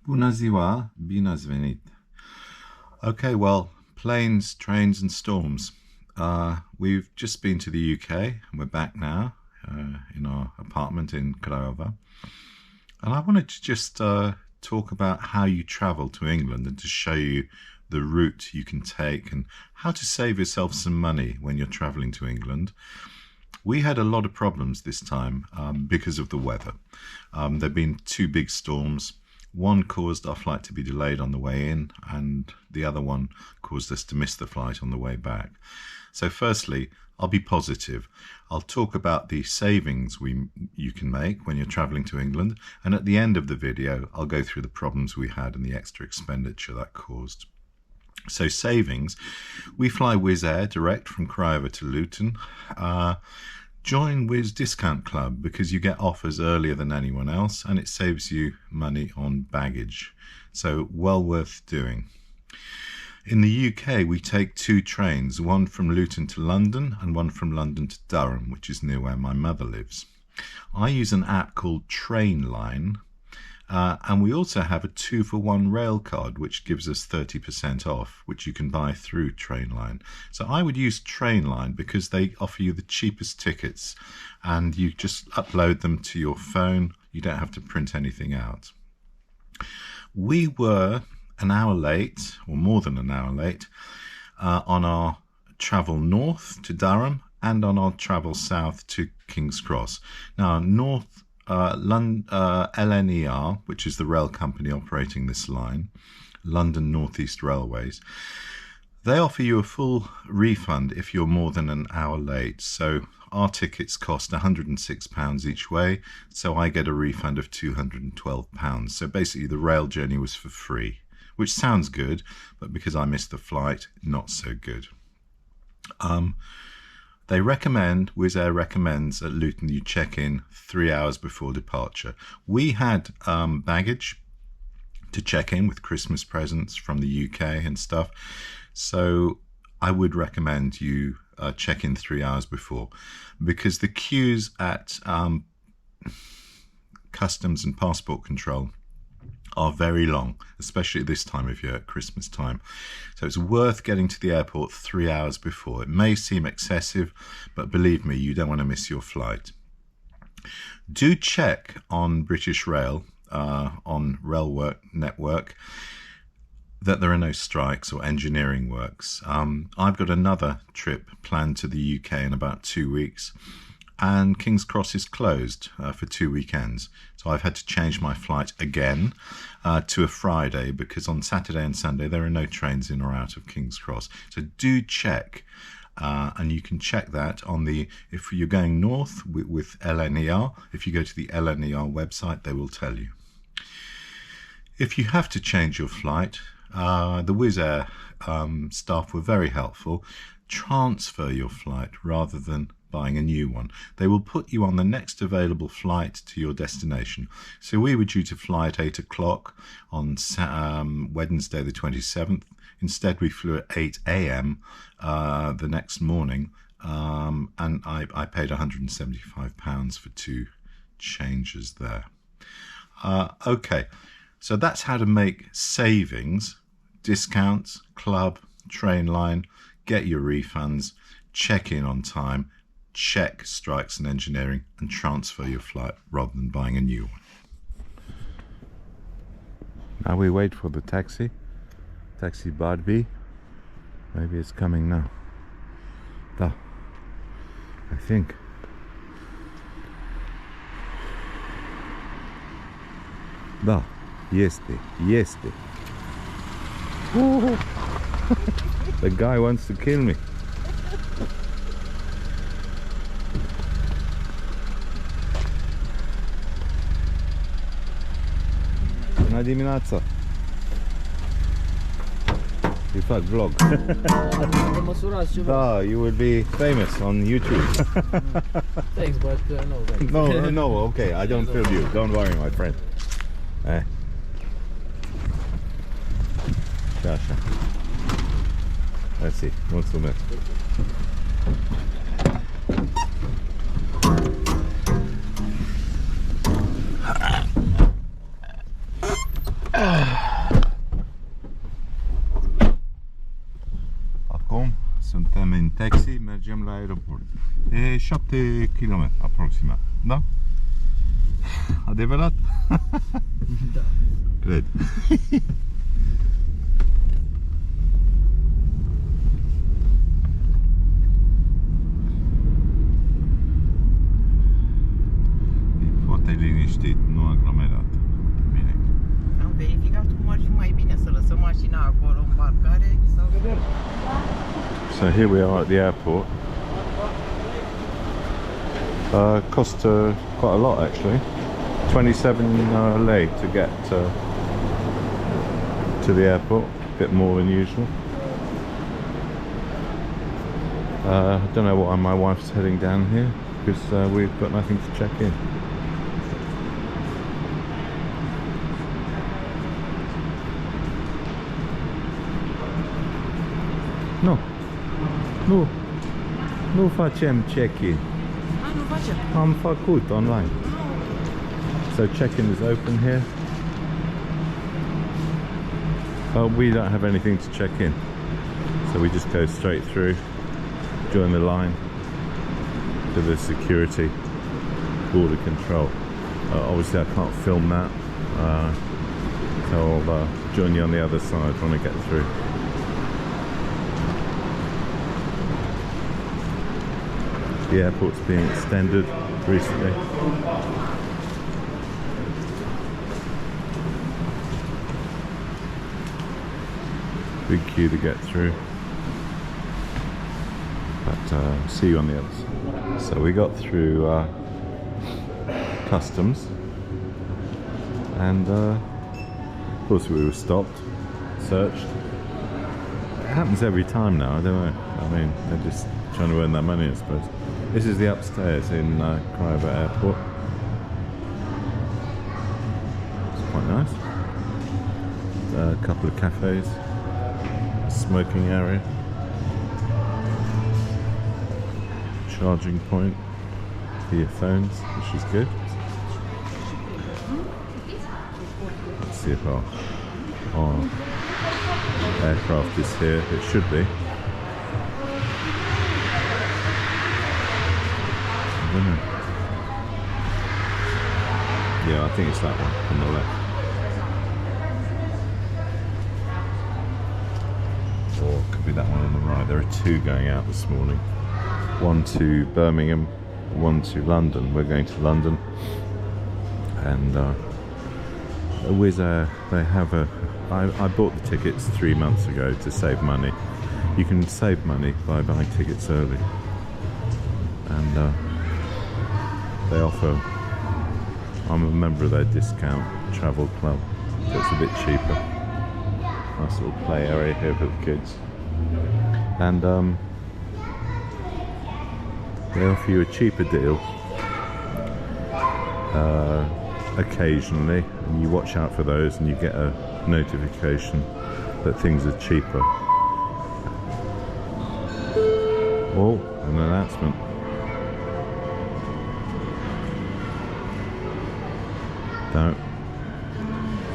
Bună ziua, bine ați venit. Okay, well, planes, trains and storms. We've just been to the UK and we're back now in our apartment in Craiova. And I wanted to just talk about how you travel to England and to show you the route you can take and how to save yourself some money when you're traveling to England. We had a lot of problems this time because of the weather. There have been two big storms. One caused our flight to be delayed on the way in, and the other one caused us to miss the flight on the way back. So firstly, I'll be positive. I'll talk about the savings you can make when you're traveling to England, and at the end of the video, I'll go through the problems we had and the extra expenditure that caused. So savings, we fly Wizz Air direct from Craiova to Luton. Join Wizz Discount Club because you get offers earlier than anyone else and it saves you money on baggage. So well worth doing. In the UK, we take two trains, one from Luton to London and one from London to Durham, which is near where my mother lives. I use an app called Trainline. And we also have a 2-for-1 rail card, which gives us 30% off, which you can buy through Trainline. So I would use Trainline because they offer you the cheapest tickets and you just upload them to your phone. You don't have to print anything out. We were an hour late, or more than an hour late, on our travel north to Durham and on our travel south to King's Cross. Now, north LNER, which is the rail company operating this line, London North East Railways, they offer you a full refund if you're more than an hour late. So our tickets cost £106 each way, so I get a refund of £212. So basically the rail journey was for free, which sounds good, but because I missed the flight, not so good. Wizz Air recommends at Luton you check in 3 hours before departure. We had baggage to check in with Christmas presents from the UK and stuff. So I would recommend you check in 3 hours before, because the queues at customs and passport control are very long, especially at this time of year, at Christmas time. So it's worth getting to the airport 3 hours before. It may seem excessive, but believe me, you don't want to miss your flight. Do check on British Rail, on Rail Network, that there are no strikes or engineering works. I've got another trip planned to the UK in about 2 weeks, and King's Cross is closed for 2 weekends. So I've had to change my flight again to a Friday, because on Saturday and Sunday there are no trains in or out of King's Cross. So do check, and you can check that on if you're going north with LNER, if you go to the LNER website, they will tell you. If you have to change your flight, the Wizz Air staff were very helpful. Transfer your flight rather than buying a new one. They will put you on the next available flight to your destination. So we were due to fly at 8 o'clock on Wednesday the 27th. Instead we flew at 8 a.m. The next morning, and I paid £175 for two changes there. Okay, so that's how to make savings, discounts, club, Trainline, get your refunds, check in on time, check strikes and engineering, and transfer your flight rather than buying a new one. Now we wait for the taxi Barbie. Maybe it's coming now. Da, I think. Da, este. The guy wants to kill me. Bună dimineața! You fac vlog. Da, you will be famous on YouTube. Thanks, but no thanks. No, okay, I don't film you. Don't worry, my friend. Așa. Mersi, mulțumesc. Acum suntem în taxi, mergem la aeroport. E 7 km aproximat, da? Adevărat? Da. Cred. E foarte liniștit, nu aglomerat. Bine. Am verificat cum ar fi mai bine să lăsăm mașina acolo în parcare sau... So here we are at the airport. Cost quite a lot actually. 27 lei to get to the airport, a bit more than usual. I don't know why my wife's heading down here because we've got nothing to check in. No, nu facem check-in. Nu facem. Am făcut online. So check-in is open here. We don't have anything to check in, so we just go straight through, join the line to the security border control. Obviously I can't film that, so I'll join you on the other side when I get through. The airport's being extended recently. Big queue to get through, but see you on the other side. So we got through customs, and of course we were stopped, searched. It happens every time now, I don't know. I mean, they're just trying to earn their money, I suppose. This is the upstairs in Craiova Airport. It's quite nice. A couple of cafes, a smoking area, charging point for your phones, which is good. Let's see if our aircraft is here. It should be. Yeah, I think it's that one on the left. Or it could be that one on the right. There are two going out this morning. One to Birmingham, one to London. We're going to London. And Wizz Air, they have a... I bought the tickets 3 months ago to save money. You can save money by buying tickets early. And they offer, I'm a member of their discount travel club, so it's a bit cheaper. Nice little play area here for the kids. And they offer you a cheaper deal occasionally, and you watch out for those and you get a notification that things are cheaper. Oh, an announcement. No,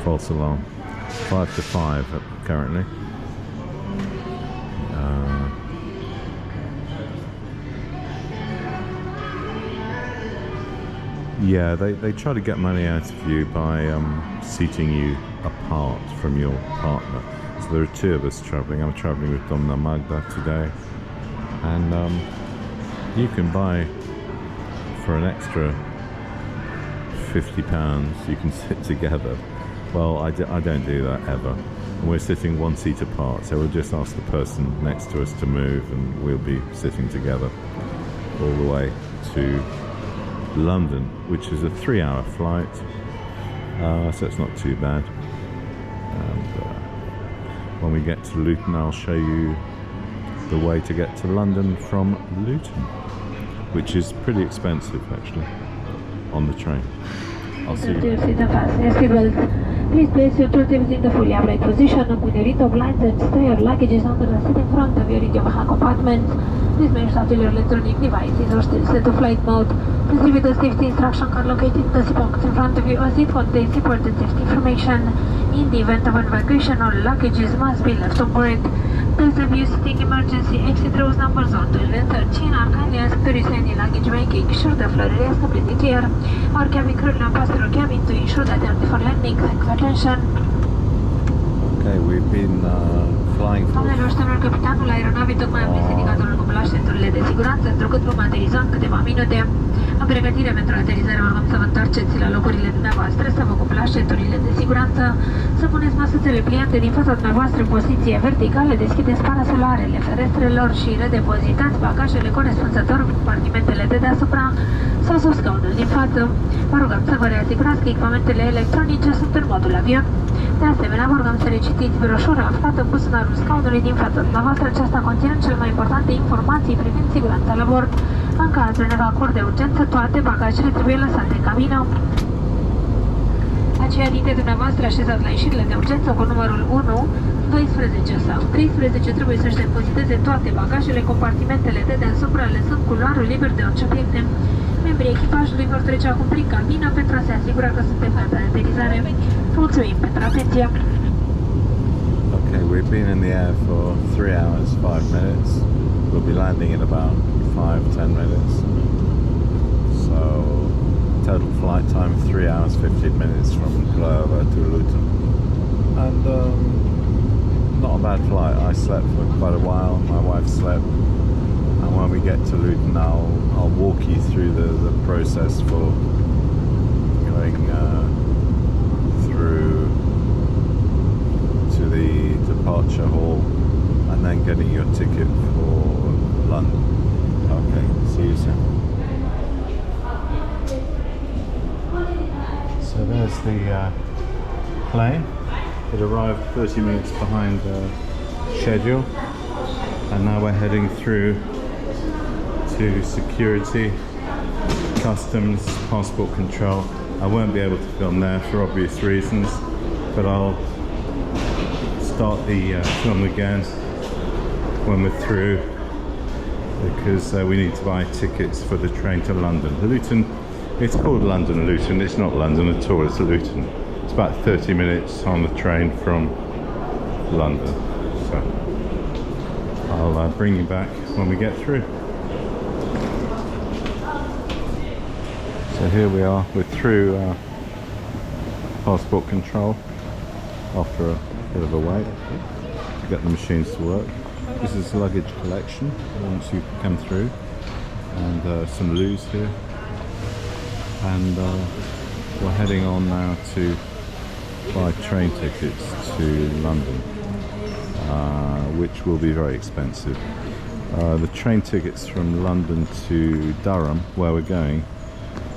false alarm. 5 to 5 currently. Yeah, they try to get money out of you by seating you apart from your partner. So there are two of us travelling. I'm travelling with Domna Magda today, and you can buy for an extra £50 you can sit together. Well, I don't do that ever, and we're sitting 1 seat apart, so we'll just ask the person next to us to move and we'll be sitting together all the way to London, which is a 3-hour flight, so it's not too bad. And when we get to Luton, I'll show you the way to get to London from Luton, which is pretty expensive actually on the train. I'll see you. Please place your tooltips in the fully upright position. With a little blinds and store your luggages under the seat in front of you in your hand compartments. Please make sure your electronic devices are still set to flight mode. Please review the safety instruction card located in the seat box in front of you as it contains important safety information. In the event of an evacuation, all luggages must be left on board. Please review seating emergency exit rows numbers 1, 12 and 13 are kindly asked to retain any luggage, making sure the floor area is completely clear. Our cabin crew now pass through cabin to ensure that they are ready for landing. Thanks for attention. Okay, we've been flying for... Doamnelor și domnilor, capitanul aeronavei tocmai a prins indicatorul cu plașeturile de siguranță, întrucât vom ateriza în câteva minute. În pregătire pentru aterizare, vă rugăm să vă întoarceți la locurile dumneavoastră, să vă cuplați ceturile de siguranță, să puneți măsuțele pliante din fața dumneavoastră în poziție verticală, deschideți parasolarele ferestrelor și redepozitați bagajele corespunzător cu compartimentele de deasupra sau sub scaunul din față. Vă rugăm să vă reasigurați că echipamentele electronice sunt în modul avion. De asemenea, vă rugăm să recitiți broșura aflată în buzunarul scaunului din fața dumneavoastră. Aceasta conține cele mai importante informații privind siguranța la bord. În cazul unui evacuări de urgență, toate bagajele trebuie lăsate în cabină. Aceia dintre dumneavoastră așezați la ieșirile de urgență cu numărul 1, 12 sau 13 trebuie să-și depoziteze toate bagajele, compartimentele de deasupra, lăsând culoarul liber de orice obiecte. Membrii echipajului vor trece acum prin cabină pentru a se asigura că suntem gata de aterizare. Mulțumim pentru atenție! Okay, we've been in the air for 3 hours, 5 minutes. We'll be landing in about 5-10 minutes. So, total flight time 3 hours, 15 minutes from Glover to Luton. And not a bad flight. I slept for quite a while, my wife slept. And when we get to Luton, I'll walk you through the process for going through to the departure hall and then getting your ticket for London. Okay, see you soon. So there's the plane. It arrived 30 minutes behind schedule, and now we're heading through to security, customs, passport control. I won't be able to film there for obvious reasons, but I'll start the film again when we're through, because we need to buy tickets for the train to London. Luton, it's called London Luton, it's not London at all, it's Luton. It's about 30 minutes on the train from London. So I'll bring you back when we get through. So here we are, we're through passport control after a bit of a wait to get the machines to work. This is luggage collection once you come through, and some loos here, and we're heading on now to buy train tickets to London, which will be very expensive. The train tickets from London to Durham, where we're going,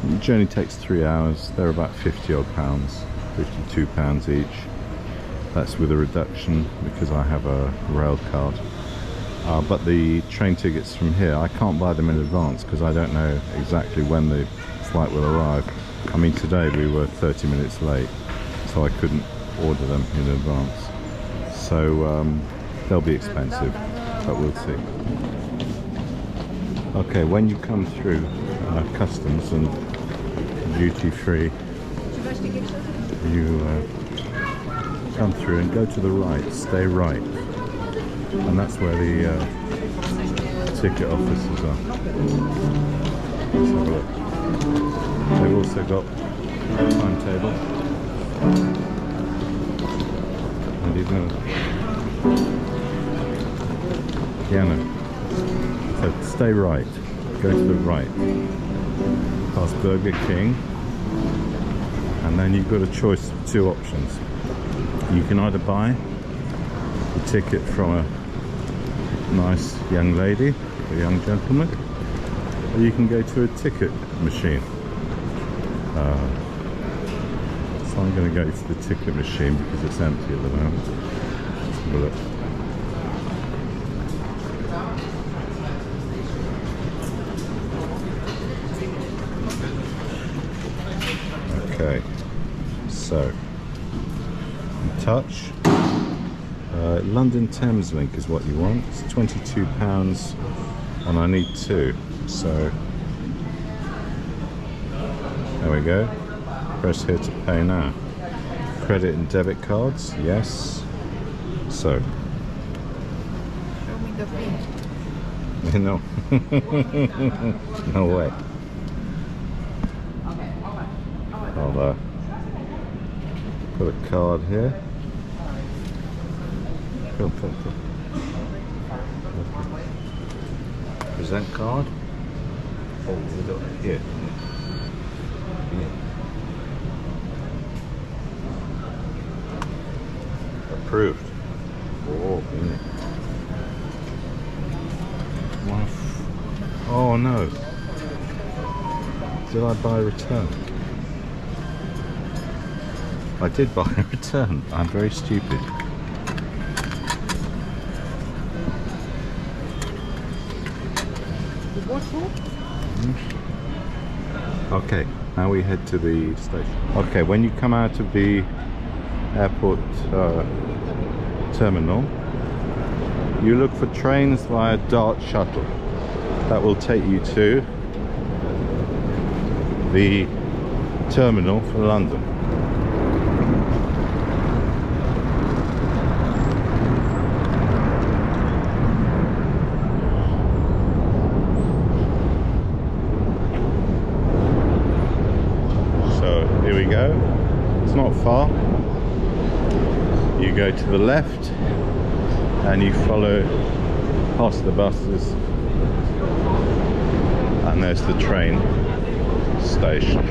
the journey takes 3 hours. They're about 50 odd pounds, 52 pounds each. That's with a reduction because I have a rail card. But the train tickets from here, I can't buy them in advance because I don't know exactly when the flight will arrive. I mean, today we were 30 minutes late, so I couldn't order them in advance. So they'll be expensive, but we'll see. Okay, when you come through customs and duty free, you come through and go to the right, stay right, and that's where the ticket offices are. Let's have a look. They've also got a timetable and even a piano. So stay right, go to the right, past Burger King, and then you've got a choice of 2 options. You can either buy the ticket from a nice young lady or young gentleman, or you can go to a ticket machine. So I'm going to go to the ticket machine because it's empty at the moment. Let's have a look. Okay, so touch. London Thames Link is what you want. It's £22 and I need 2, so There we go. Press here to pay now. Credit and debit cards, yes. So. Show me the pin. No. No way. I'll put a card here. Go. Present card. Oh, we got it here. Approved. Oh, oh no. Did I buy a return? I did buy a return. I'm very stupid. Okay, now we head to the station. Okay, when you come out of the airport terminal, you look for trains via Dart Shuttle. That will take you to the terminal for London. So here we go. It's not far. You go to the left and you follow past the buses, and there's the train station.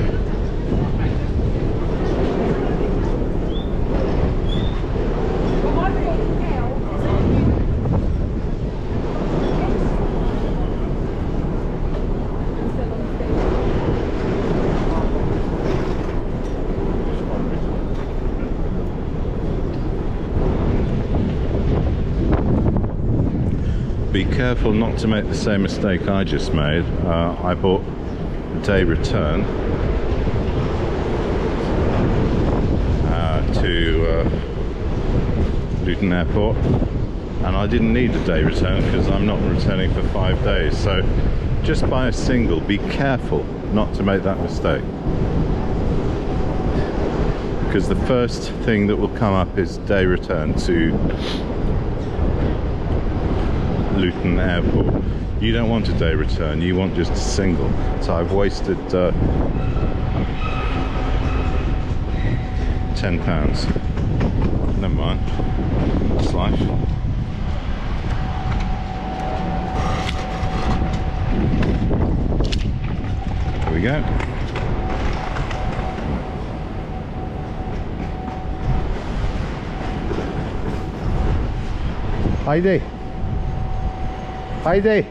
Be careful not to make the same mistake I just made. I bought a day return to Luton Airport, and I didn't need a day return because I'm not returning for 5 days. So just buy a single. Be careful not to make that mistake, because the first thing that will come up is day return to Luton Airport. You don't want a day return, you want just a single. So I've wasted £10. Never mind, that's life. There we go. Heidi. Heidi!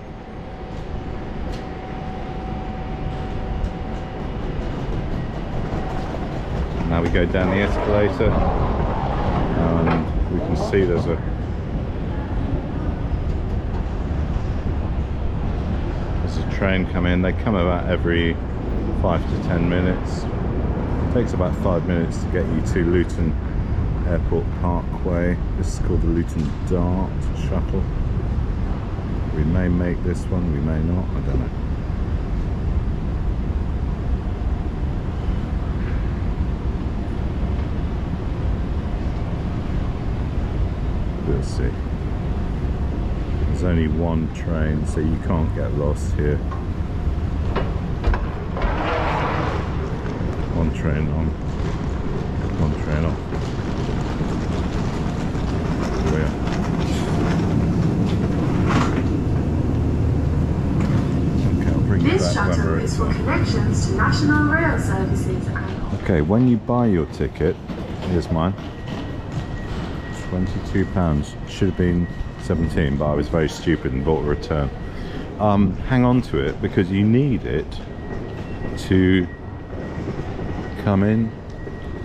Now we go down the escalator and we can see there's a train come in. They come about every 5 to 10 minutes. It takes about 5 minutes to get you to Luton Airport Parkway. This is called the Luton Dart Shuttle. We may make this one, we may not, I don't know. We'll see. There's only one train, so you can't get lost here. One train on, one train off. Here we are. This shuttle is for connections to national rail services. Okay, when you buy your ticket, here's mine, £22. Should have been 17, but I was very stupid and bought a return. Hang on to it, because you need it to come in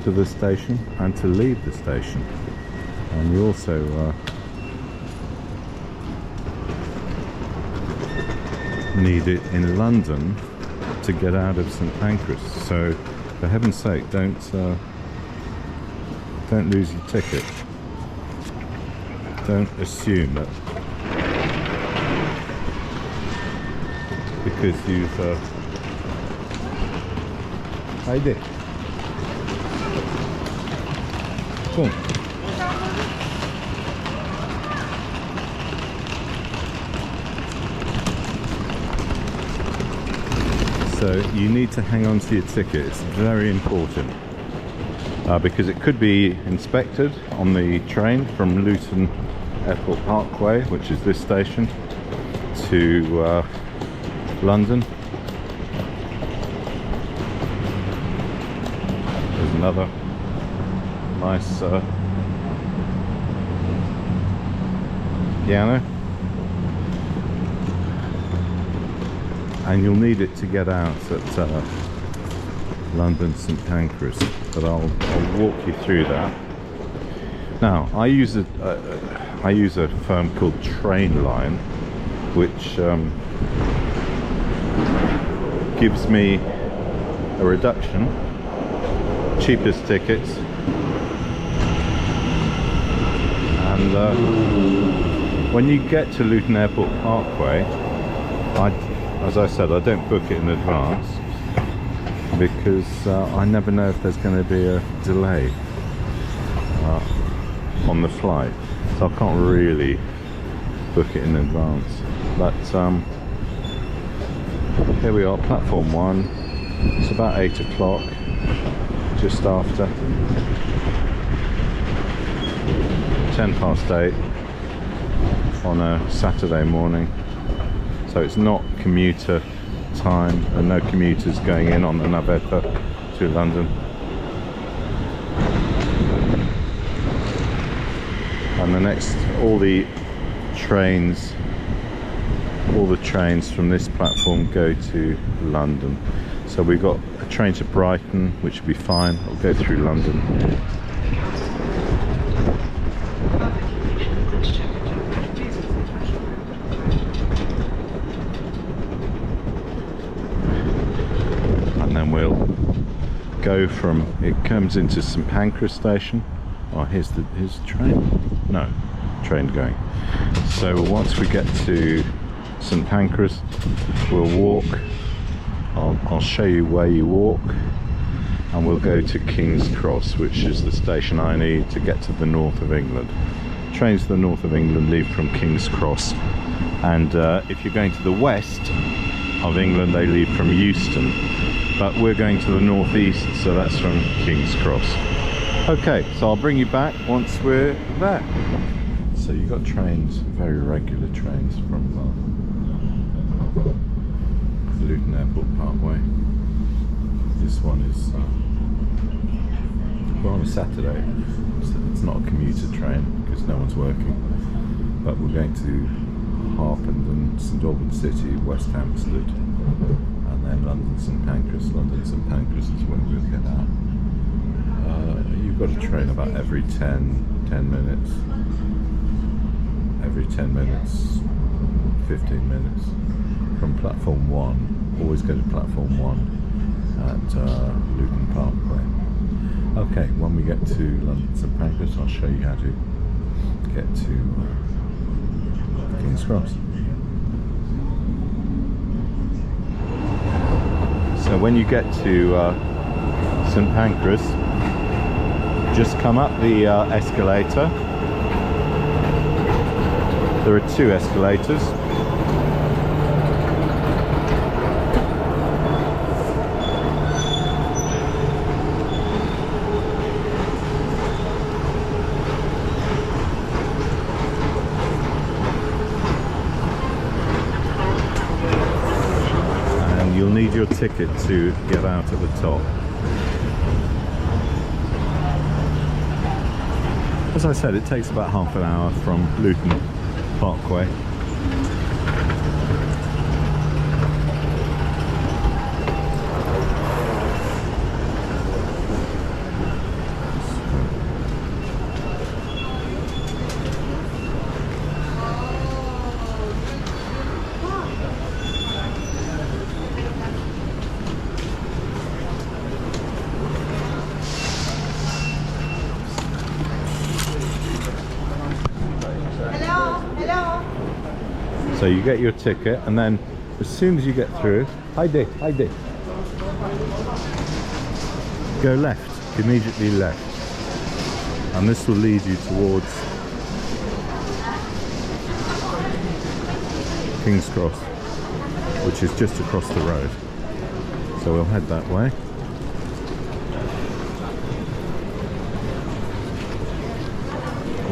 to the station and to leave the station. And you also need it in London to get out of St Pancras. So for heaven's sake, don't lose your ticket. Don't assume that because you've Haydi. Kom. So you need to hang on to your ticket. It's very important because it could be inspected on the train from Luton Airport Parkway, which is this station, to London. There's another nice piano. And you'll need it to get out at London St Pancras, but I'll walk you through that. Now I use a firm called Trainline, which gives me a reduction, cheapest tickets, and when you get to Luton Airport Parkway, as I said, I don't book it in advance because I never know if there's going to be a delay on the flight, so I can't really book it in advance. But here we are, platform 1. It's about 8 o'clock, just after 10 past 8 on a Saturday morning. So it's not commuter time, and no commuters going in on the navetta to London. And the next, all the trains from this platform go to London. So we've got a train to Brighton, which will be fine. I'll go through London. Go from, it comes into St Pancras station. Oh, here's the train. No, train going. So once we get to St Pancras, we'll walk. I'll show you where you walk, and we'll go to King's Cross, which is the station I need to get to the north of England. Trains to the north of England leave from King's Cross, and if you're going to the west of England, they leave from Euston. But we're going to the northeast, so that's from King's Cross. Okay, so I'll bring you back once we're there. So you've got trains, very regular trains from Luton Airport Parkway. This one is, well, on a Saturday, so it's not a commuter train because no one's working. But we're going to Harpenden, St Albans City, West Hampstead, and then London St Pancras. London St Pancras is where we'll get out. You've got a train about every 10 minutes. Every 10 minutes, 15 minutes from platform 1. Always go to platform 1 at Luton Parkway. Okay, when we get to London St Pancras, I'll show you how to get to King's Cross. So when you get to St Pancras, just come up the escalator. There are 2 escalators. And you'll need your ticket to get out at the top. As I said, it takes about half an hour from Luton Parkway. So you get your ticket, and then as soon as you get through, Heidi. Go left, immediately left, and this will lead you towards King's Cross, which is just across the road. So we'll head that way.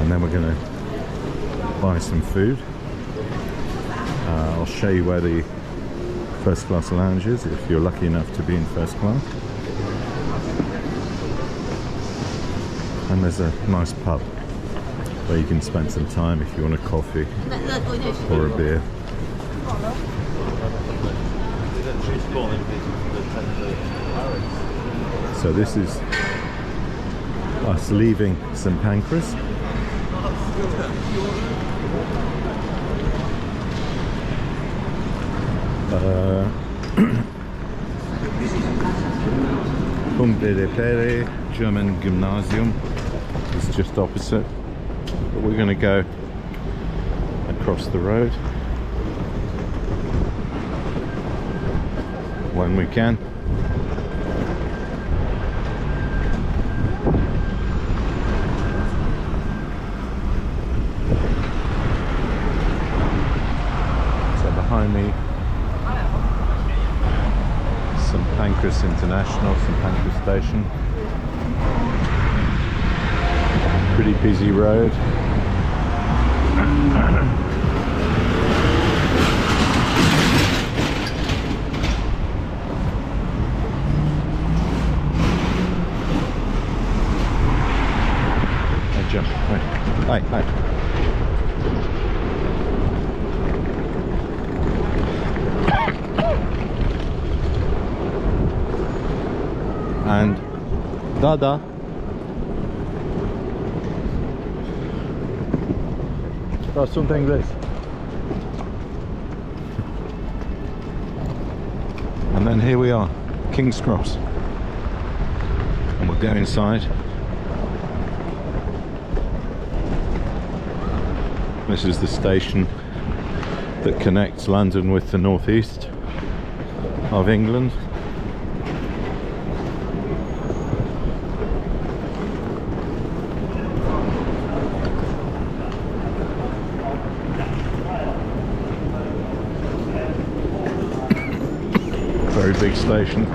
And then we're going to buy some food. I'll show you where the first class lounge is if you're lucky enough to be in first class. And there's a nice pub where you can spend some time if you want a coffee or a beer. So this is us leaving St Pancras. Punct de repere, German Gymnasium is just opposite, but we're going to go across the road when we can. So behind me, St Pancras International, St Pancras Station. Pretty busy road. Hey, jump. Hi, hi. And Dada. Oh, sunt englez. And then here we are, King's Cross. And we'll go inside. This is the station that connects London with the northeast of England. Very big station.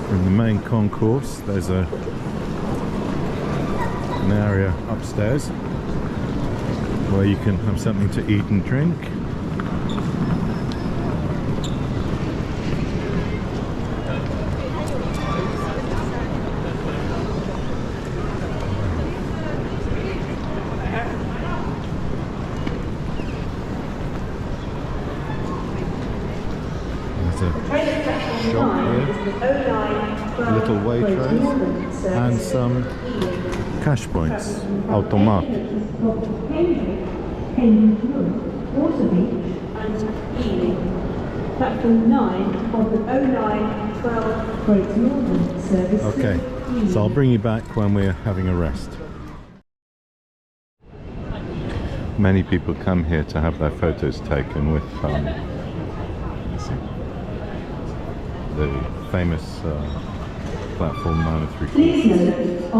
In the main concourse there's an area upstairs where you can have something to eat and drink. Shop here, little waitrose and some cash points, automat. Platform 9 of the 0912 Great Northern service. Okay, so I'll bring you back when we're having a rest. Many people come here to have their photos taken with the famous platform 9 and 3/4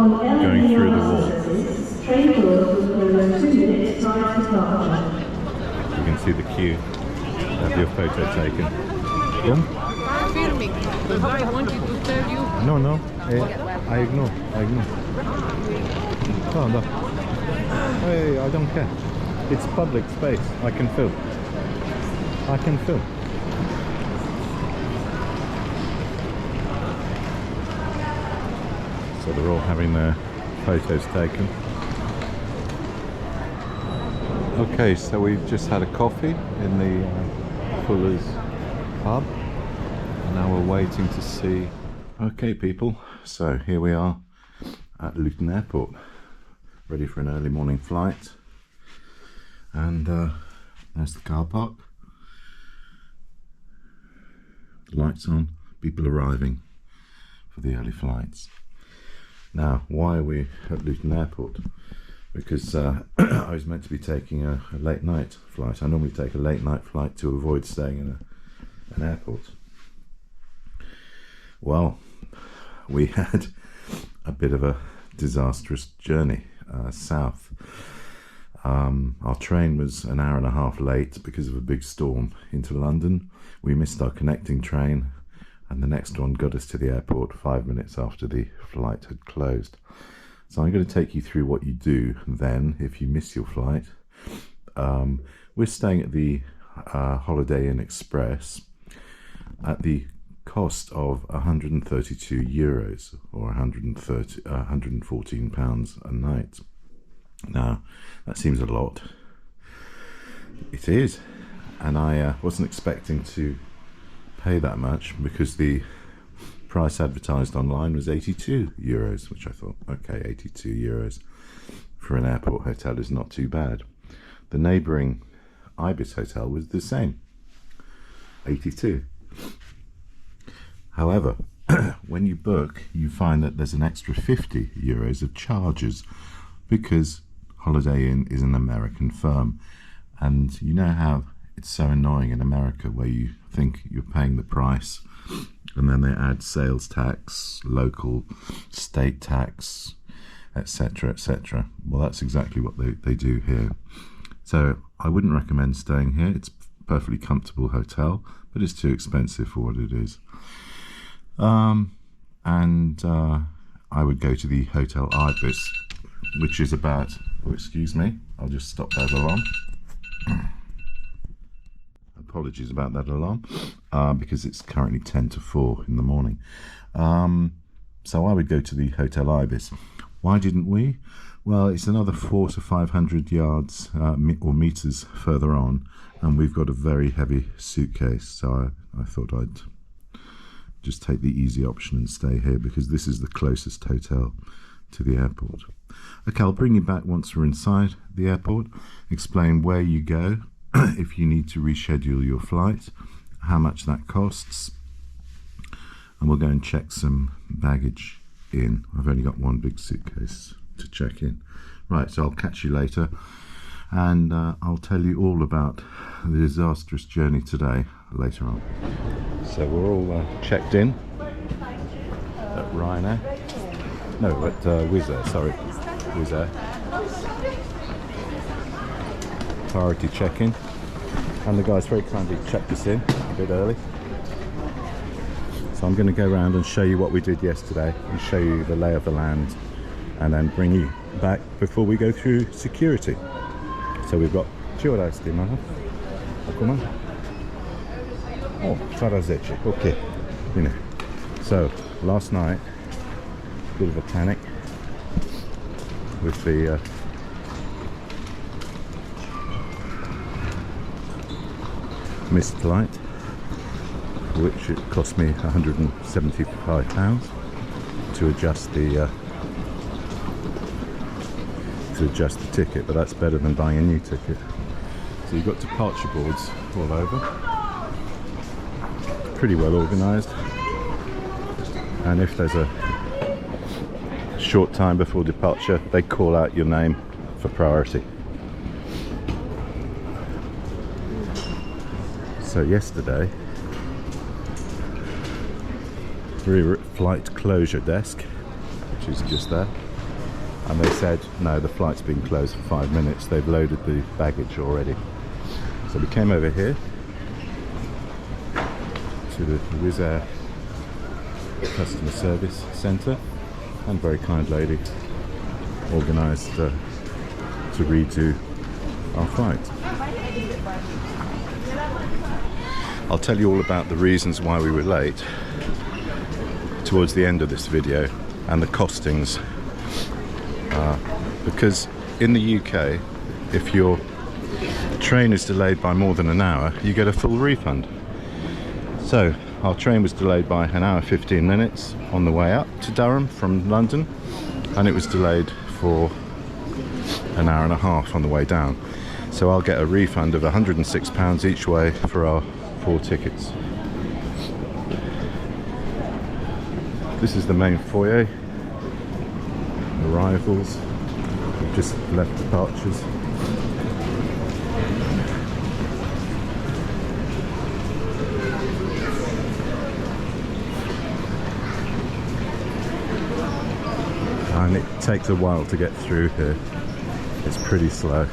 going through the wall. Train doors will close 2 minutes prior to departure. You can see the queue. Have your photo taken. Come? Filming. I wanted to tell you. No, no. I ignore. Oh, no. Hey, I don't care. It's public space. I can film. So they're all having their photos taken. Okay, so we've just had a coffee in the Fuller's pub, and now we're waiting to see. Okay people, so here we are at Luton Airport, ready for an early morning flight, and there's the car park, the lights on, people arriving for the early flights. Now, why are we at Luton Airport? Because I was meant to be taking a late night flight. I normally take a late night flight to avoid staying in an airport. Well, we had a bit of a disastrous journey south. Our train was an hour and a half late because of a big storm into London. We missed our connecting train, and the next one got us to the airport 5 minutes after the flight had closed. So I'm going to take you through what you do then if you miss your flight. We're staying at the Holiday Inn Express at the cost of €132 or £114 a night. Now, that seems a lot. It is, and I wasn't expecting to pay that much because the price advertised online was €82, which I thought, okay, €82 for an airport hotel is not too bad. The neighbouring Ibis hotel was the same, 82. However, when you book, you find that there's an extra €50 of charges because Holiday Inn is an American firm, and you know how it's so annoying in America where you think you're paying the price and then they add sales tax, local state tax, etc, etc. Well, that's exactly what they do here. So I wouldn't recommend staying here. It's a perfectly comfortable hotel, but it's too expensive for what it is. I would go to the Hotel Ibis, which is about, oh, excuse me, I'll just stop that alarm. Apologies about that alarm, because it's currently 10 to 4 in the morning. So I would go to the Hotel Ibis. Why didn't we? Well, it's another 400 to 500 yards or meters further on, and we've got a very heavy suitcase, so I thought I'd just take the easy option and stay here because this is the closest hotel to the airport. Okay, I'll bring you back once we're inside the airport, explain where you go if you need to reschedule your flight, how much that costs, and we'll go and check some baggage in. I've only got one big suitcase to check in. Right, so I'll catch you later, and I'll tell you all about the disastrous journey today later on. So we're all checked in at Ryanair. No, at Wizz Air, sorry. Wizz Air. Priority check-in. And the guys very kindly checked us in a bit early. So I'm going to go around and show you what we did yesterday and show you the lay of the land and then bring you back before we go through security. So we've got... Ce ora estimată? Acum? Oh, fără 10. Okay. Bine. So, last night, bit of a panic with the missed flight, which it cost me £175 to adjust the ticket, but that's better than buying a new ticket. So you've got departure boards all over, pretty well organised, and if there's a short time before departure, they call out your name for priority. So yesterday, we were at flight closure desk, which is just there, and they said no, the flight's been closed for 5 minutes, they've loaded the baggage already. So we came over here to the Wizz Air customer service centre, and very kind lady organised to redo our flight. I'll tell you all about the reasons why we were late towards the end of this video, and the costings, because in the UK, if your train is delayed by more than an hour, you get a full refund. So our train was delayed by an hour 15 minutes on the way up to Durham from London, and it was delayed for an hour and a half on the way down. So I'll get a refund of £106 each way for our 4 tickets. This is the main foyer. Arrivals. We've just left departures. And it takes a while to get through here. It's pretty slow.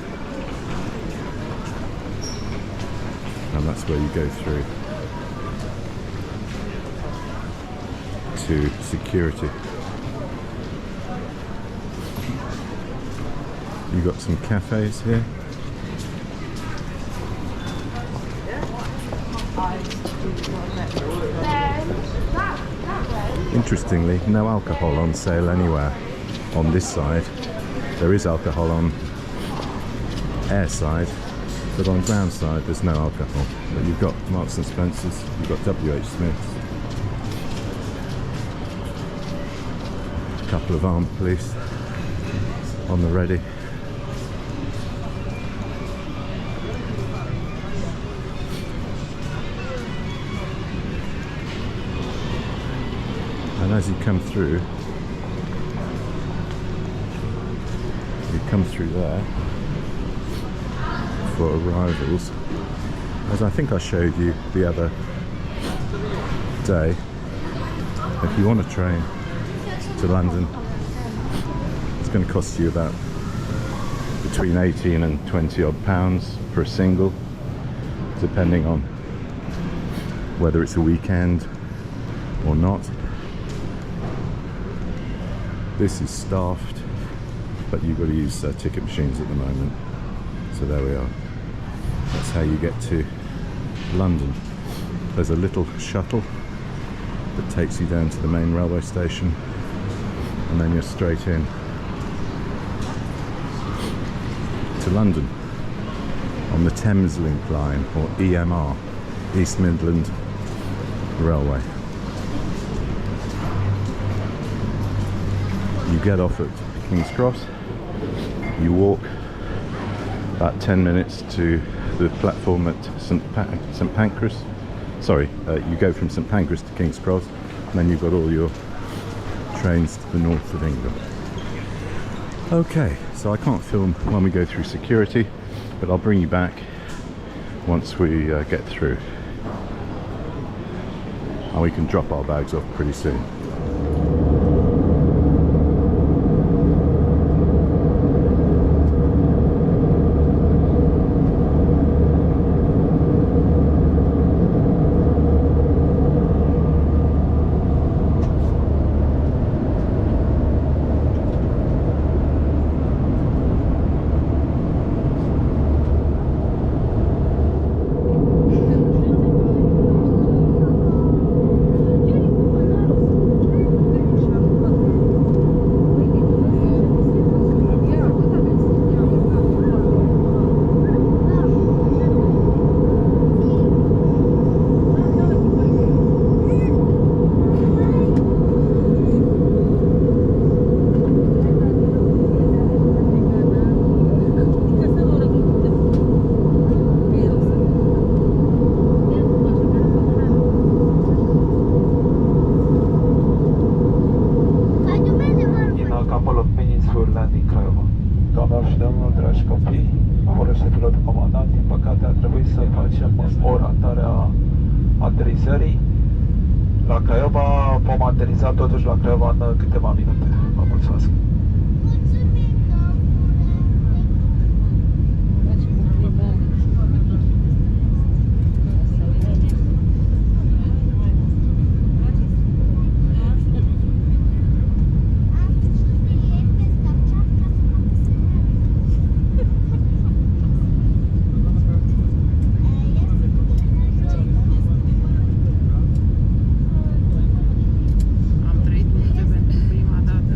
And that's where you go through to security. You've got some cafes here. Interestingly, no alcohol on sale anywhere on this side. There is alcohol on air side, but on ground side there's no alcohol. But you've got Marks and Spencer's, you've got WH Smith's, a couple of armed police on the ready. And as you come through there for arrivals, as I think I showed you the other day. If you want a train to London, it's going to cost you about between 18 and 20 odd pounds for a single, depending on whether it's a weekend or not. This is staffed, but you've got to use ticket machines at the moment. So there we are. That's how you get to London. There's a little shuttle that takes you down to the main railway station, and then you're straight in to London on the Thameslink line, or EMR, East Midland Railway. You get off at King's Cross, you walk about 10 minutes to the platform at St Pancras. Sorry, you go from St Pancras to King's Cross, and then you've got all your trains to the north of England. Okay, so I can't film when we go through security, but I'll bring you back once we get through. And we can drop our bags off pretty soon. Aterizării la Craiova, vom ateriza totuși la Craiova în câteva minute. Vă mulțumesc! Am trăit multe pentru prima dată.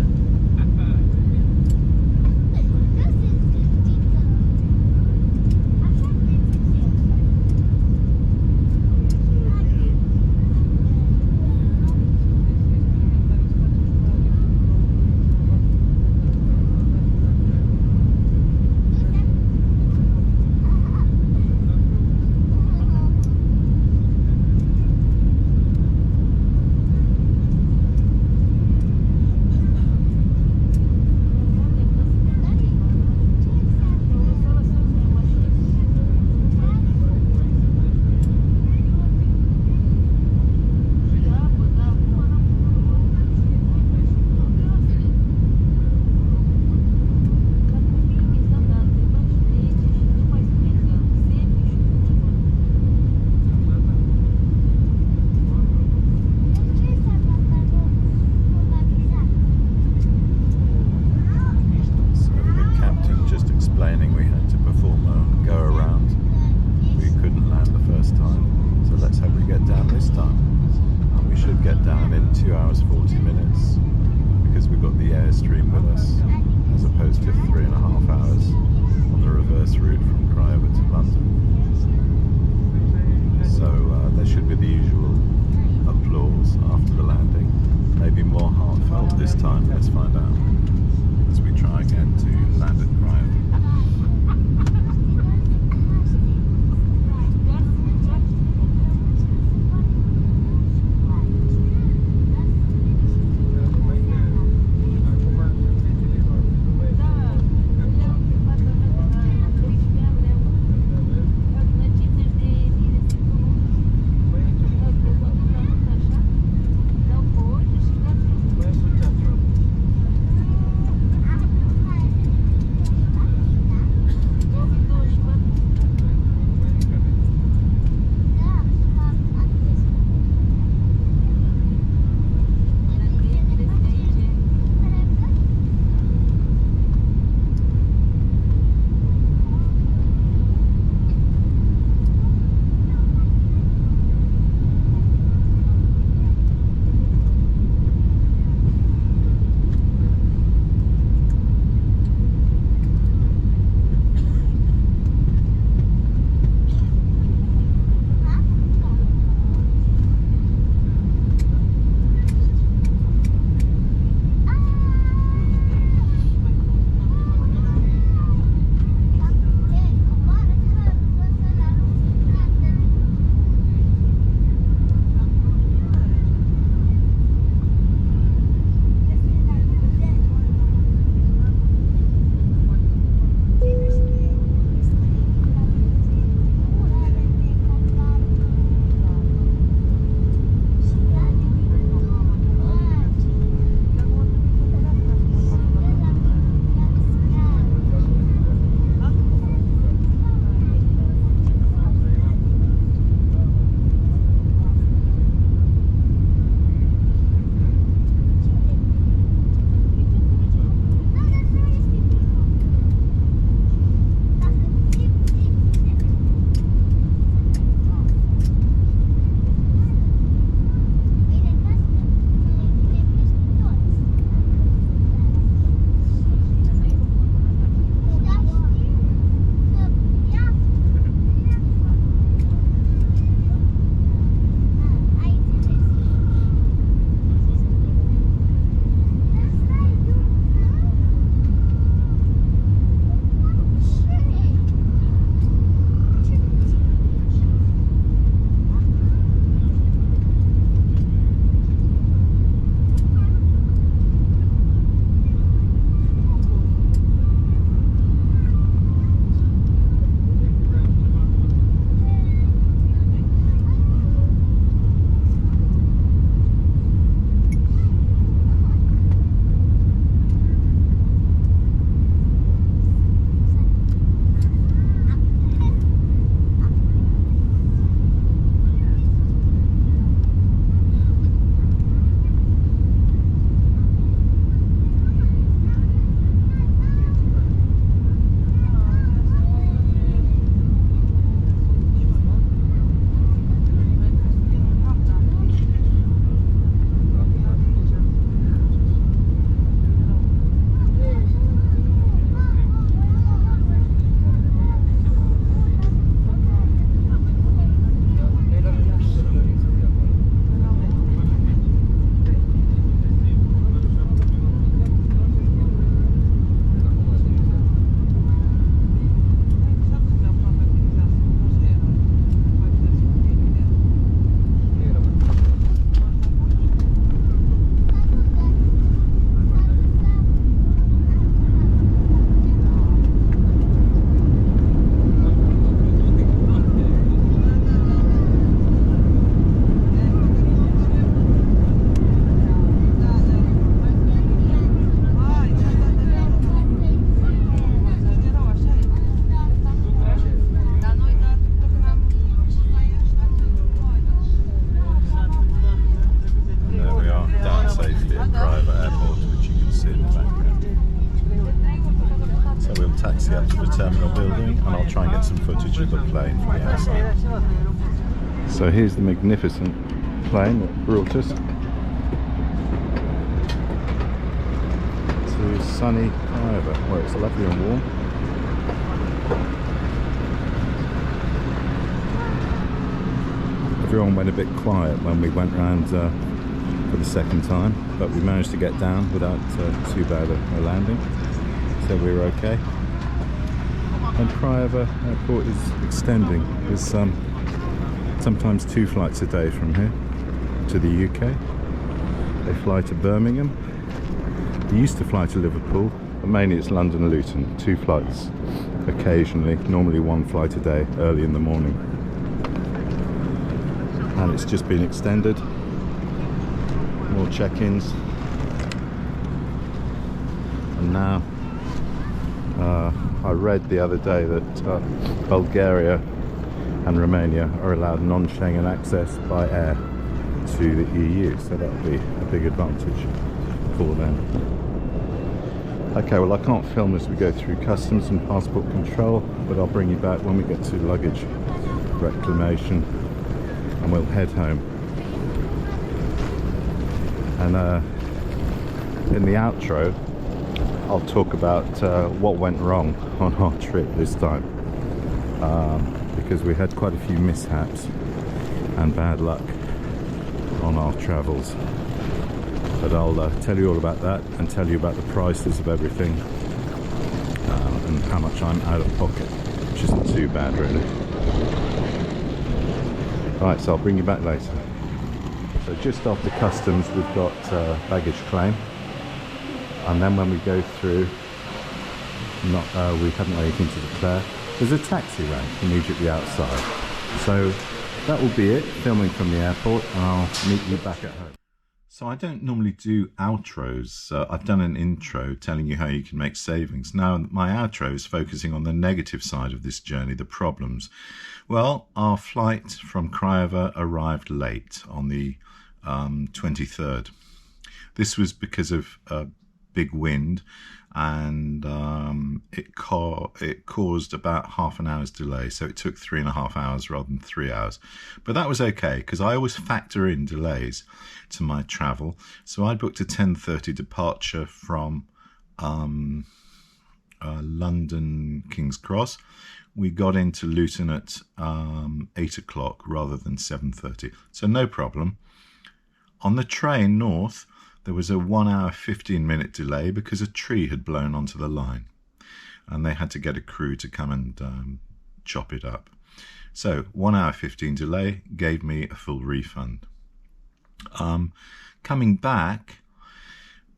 stream with us, as opposed to 3.5 hours on the reverse route from Craiova to London. So there should be the usual applause after the landing, maybe more heartfelt this time. Let's find out as we try again to land at Craiova. taxi up to the terminal building and I'll try and get some footage of the plane from the outside. So here's the magnificent plane that brought us. It's sunny Craiova, where it's lovely and warm. Everyone went a bit quiet when we went round for the second time, but we managed to get down without too bad a landing, so we were okay. And Craiova Airport is extending. There's sometimes 2 flights a day from here to the UK. They fly to Birmingham. They used to fly to Liverpool, but mainly it's London Luton. 2 flights occasionally, normally 1 flight a day early in the morning. And it's just been extended. More check-ins. And now I read the other day that Bulgaria and Romania are allowed non-Schengen access by air to the EU, so that will be a big advantage for them. Okay, well I can't film as we go through customs and passport control, but I'll bring you back when we get to luggage reclamation and we'll head home. And in the outro I'll talk about what went wrong on our trip this time, because we had quite a few mishaps and bad luck on our travels. But I'll tell you all about that and tell you about the prices of everything and how much I'm out of pocket, which isn't too bad really. Right, so I'll bring you back later. So just after customs we've got baggage claim, and then when we go through, we haven't got anything to declare. There's a taxi rank immediately outside. So that will be it, filming from the airport, and I'll meet you back at home. So I don't normally do outros. I've done an intro telling you how you can make savings. Now my outro is focusing on the negative side of this journey, the problems. Well, our flight from Craiova arrived late on the 23rd. This was because of big wind, and it caused about half an hour's delay, so it took 3.5 hours rather than 3 hours. But that was okay, because I always factor in delays to my travel. So I booked a 10:30 departure from London King's Cross. We got into Luton at 8 o'clock rather than 7:30, so no problem. On the train north, there was a 1 hour 15-minute delay because a tree had blown onto the line, and they had to get a crew to come and chop it up. So 1 hour 15 delay gave me a full refund. Coming back,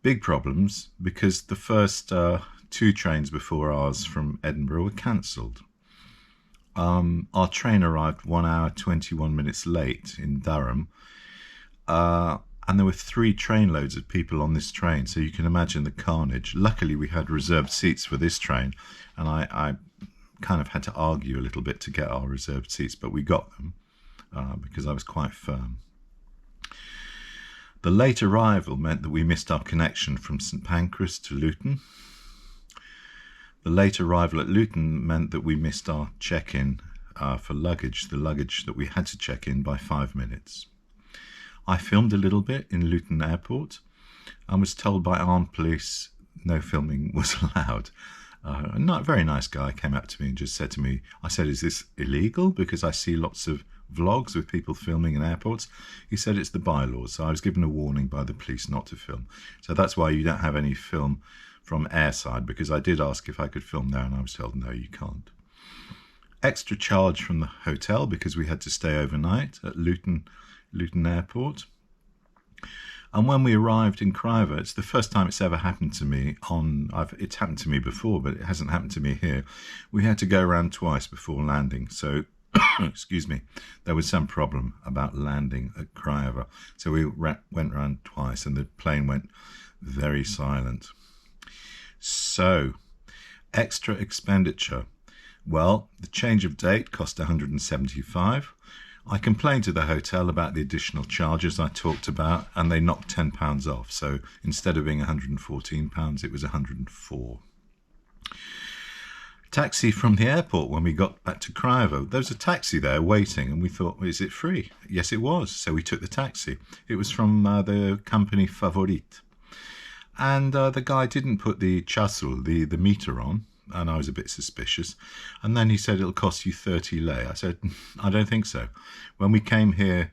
big problems because the first 2 trains before ours from Edinburgh were cancelled. Our train arrived 1 hour 21 minutes late in Durham, and there were 3 trainloads of people on this train, so you can imagine the carnage. Luckily we had reserved seats for this train, and I kind of had to argue a little bit to get our reserved seats, but we got them because I was quite firm. The late arrival meant that we missed our connection from St Pancras to Luton. The late arrival at Luton meant that we missed our check-in for luggage, the luggage that we had to check in, by 5 minutes. I filmed a little bit in Luton Airport and was told by armed police no filming was allowed. A very nice guy came up to me and just said to me, I said, is this illegal? Because I see lots of vlogs with people filming in airports. He said it's the bylaws, so I was given a warning by the police not to film. So that's why you don't have any film from airside, because I did ask if I could film there and I was told no, you can't. Extra charge from the hotel because we had to stay overnight at Luton Airport. And when we arrived in Craiova, it's the first time it's ever happened to me it's happened to me before, but it hasn't happened to me here. We had to go around twice before landing, so excuse me, there was some problem about landing at Craiova, so we went around twice and the plane went very silent. So extra expenditure. Well, the change of date cost 175. I complained to the hotel about the additional charges I talked about, and they knocked £10 off. So instead of being £114, it was £104. Taxi from the airport when we got back to Craiova. There was a taxi there waiting, and we thought, well, is it free? Yes, it was. So we took the taxi. It was from the company Favorit. And the guy didn't put the chasul, the meter on, and I was a bit suspicious. And then he said it'll cost you 30 lei. I said, I don't think so. When we came here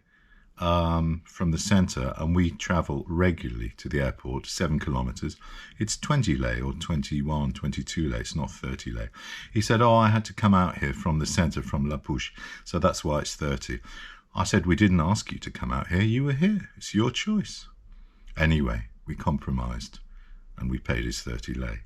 from the centre, and we travel regularly to the airport, 7 kilometres, it's 20 lei or 21, 22 lei, it's not 30 lei. He said, oh, I had to come out here from the centre, from La Push, so that's why it's 30. I said, we didn't ask you to come out here, you were here, it's your choice. Anyway, we compromised and we paid his 30 lei.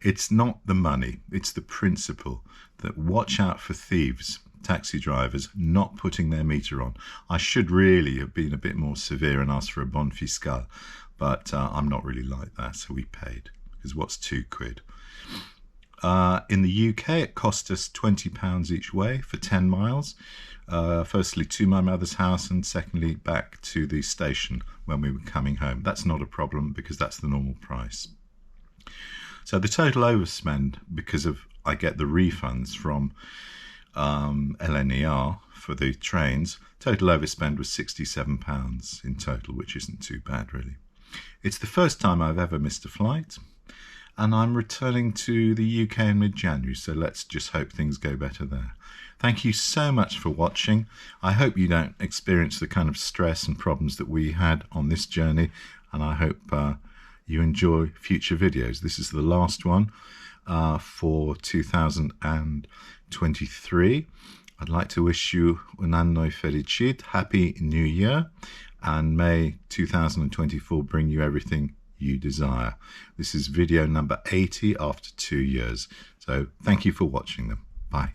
It's not the money, it's the principle that watch out for thieves, taxi drivers not putting their meter on. I should really have been a bit more severe and asked for a bon fiscal, but I'm not really like that, so we paid, because what's £2? In the UK, it cost us £20 each way for 10 miles. Firstly to my mother's house, and secondly back to the station when we were coming home. That's not a problem because that's the normal price. So the total overspend, because of I get the refunds from LNER for the trains, total overspend was £67 in total, which isn't too bad really. It's the first time I've ever missed a flight, and I'm returning to the UK in mid-January, so let's just hope things go better there. Thank you so much for watching. I hope you don't experience the kind of stress and problems that we had on this journey, and I hope you enjoy future videos. This is the last one for 2023. I'd like to wish you un anno felicit, Happy New Year, and may 2024 bring you everything you desire. This is video number 80 after 2 years. So thank you for watching them. Bye.